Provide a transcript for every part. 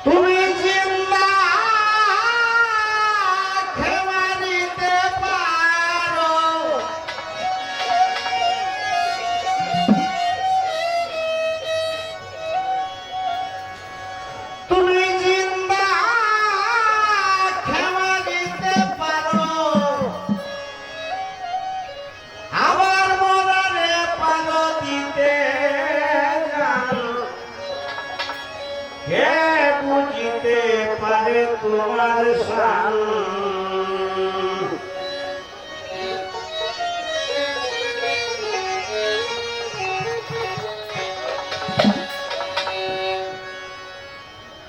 তুমি জিন্দা ক্ষমা দিতে পারো, তুমি জিন্দা ক্ষমা দিতে পারো, আবার মরারে পালো দিতে জানো। কে বুঝিতে পারে তোমার শান,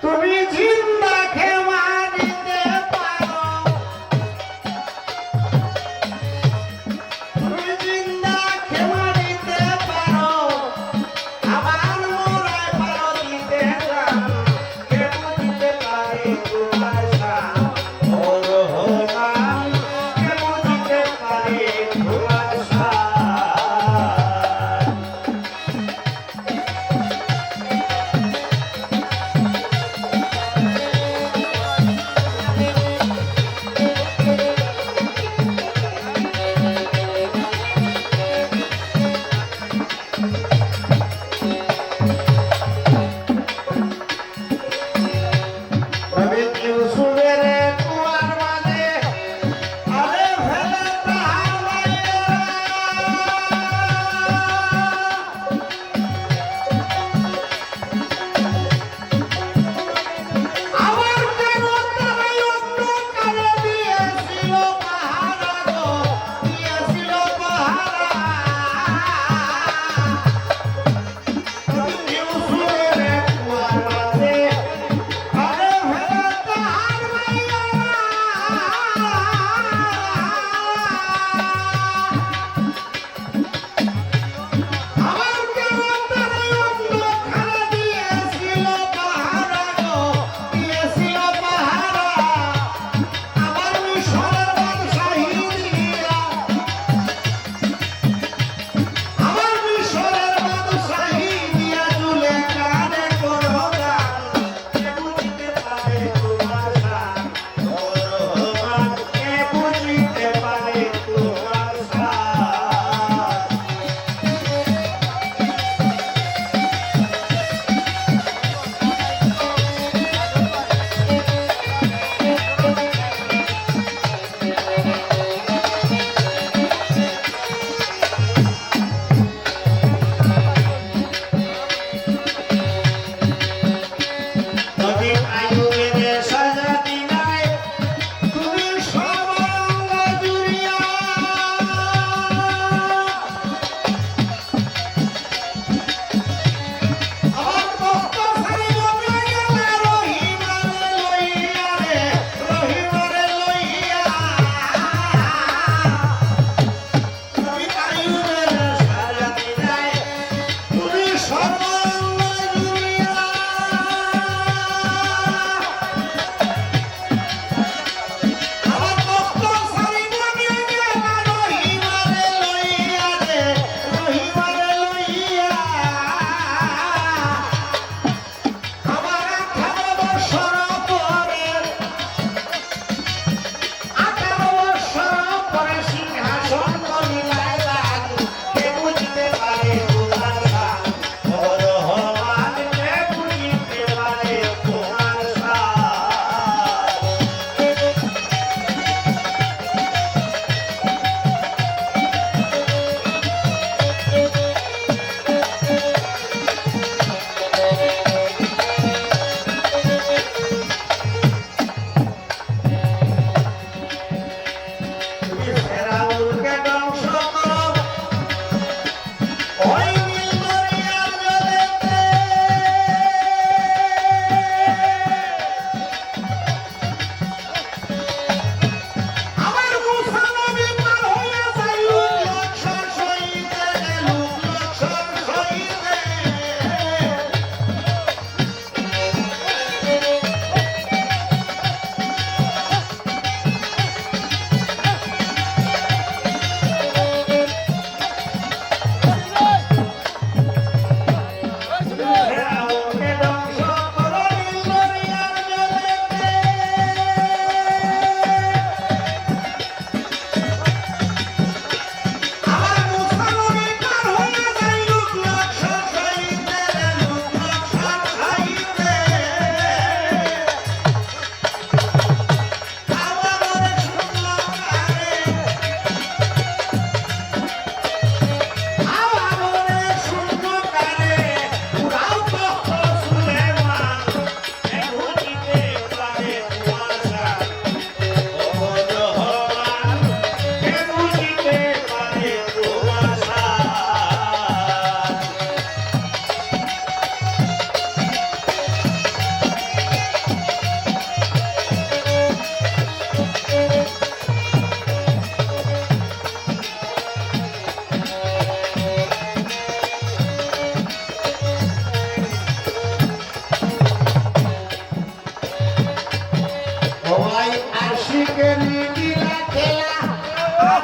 তুমি জিন্দা ক্ষমা দিতে পারো, তুমি জিন্দা ক্ষমা দিতে পারো, আবার মোরায় পালো দিতে জানো। কে বুঝিতে পারে তোমার শান, ও রহমান, কে বুঝিতে পারে তোমার শান। তবে কেউ শুনে রে তোমার মাঝে, আরে ফেলে তাহার মায়েরা। আমার কেন তারাই অন্ধকারে দিয়েছিল পাহারা গো, দিয়েছিল পাহারা। তবে কেউ শুনে রে তোমার মাঝে, আরে ফেলে তাহার মায়েরা। আমার কেন তারাই অন্ধকারে দিয়েছিল পাহারা গো, দিয়েছিল পাহারা। আমার মিশরের বাদশাহী দিয়া, আমার মিশরের বাদশাহী দিয়া ঝুলে কানে করো গান। কে বুঝিতে পারে তোমার শান, ও রহমান, কে বুঝিতে পারে তোমার শান। নবী আইয়ুবের সাজা দিনায়, তুমি সর্বাঙ্গ জুড়িয়া। আমার ভক্ত সারি বনে গেলে রহিমারে লইয়া রে, রহিমারে লইয়া। নবী আইয়ুবের সাজা দিনায়, তুমি সর্বাঙ্গ জুড়িয়া। আমার ভক্ত সারি বনে গেলে রহিমারে লইয়া রে, রহিমারে লইয়া। আমার 18 বৎসর পরে, 18 বৎসর পরে সিংহাসন করিলায় লাগু। কে বুঝিতে পারে তোমার শান, ও রহমান, কে বুঝিতে পারে তোমার শান। তুমি ফেরাউনকে ধ্বংস করো, ওই নীল দরিয়ার জলেতে। আমার মুসা নবী পার হইয়া যায় লক্ষণ সহিতে, লক্ষণ সহিতে।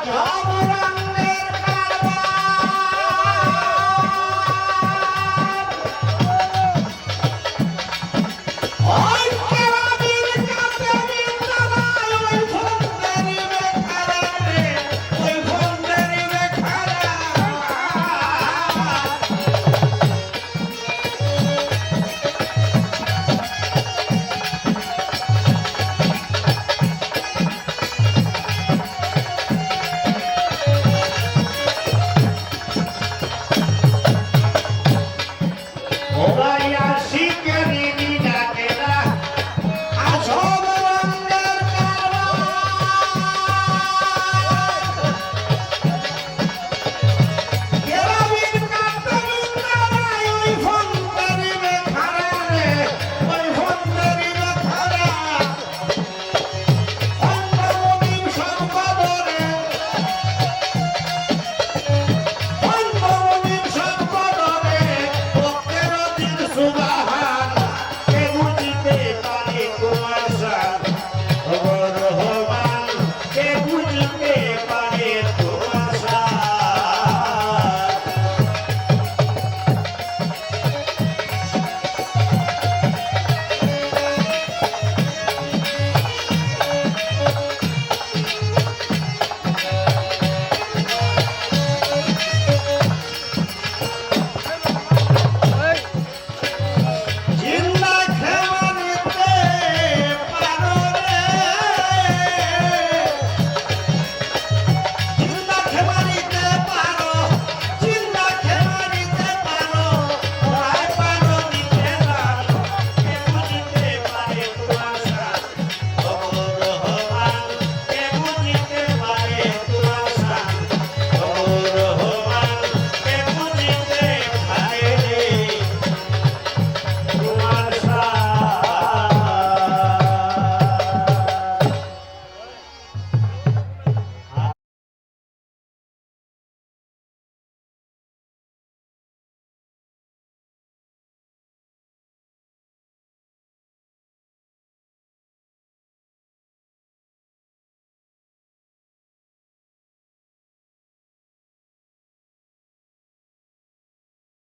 জয়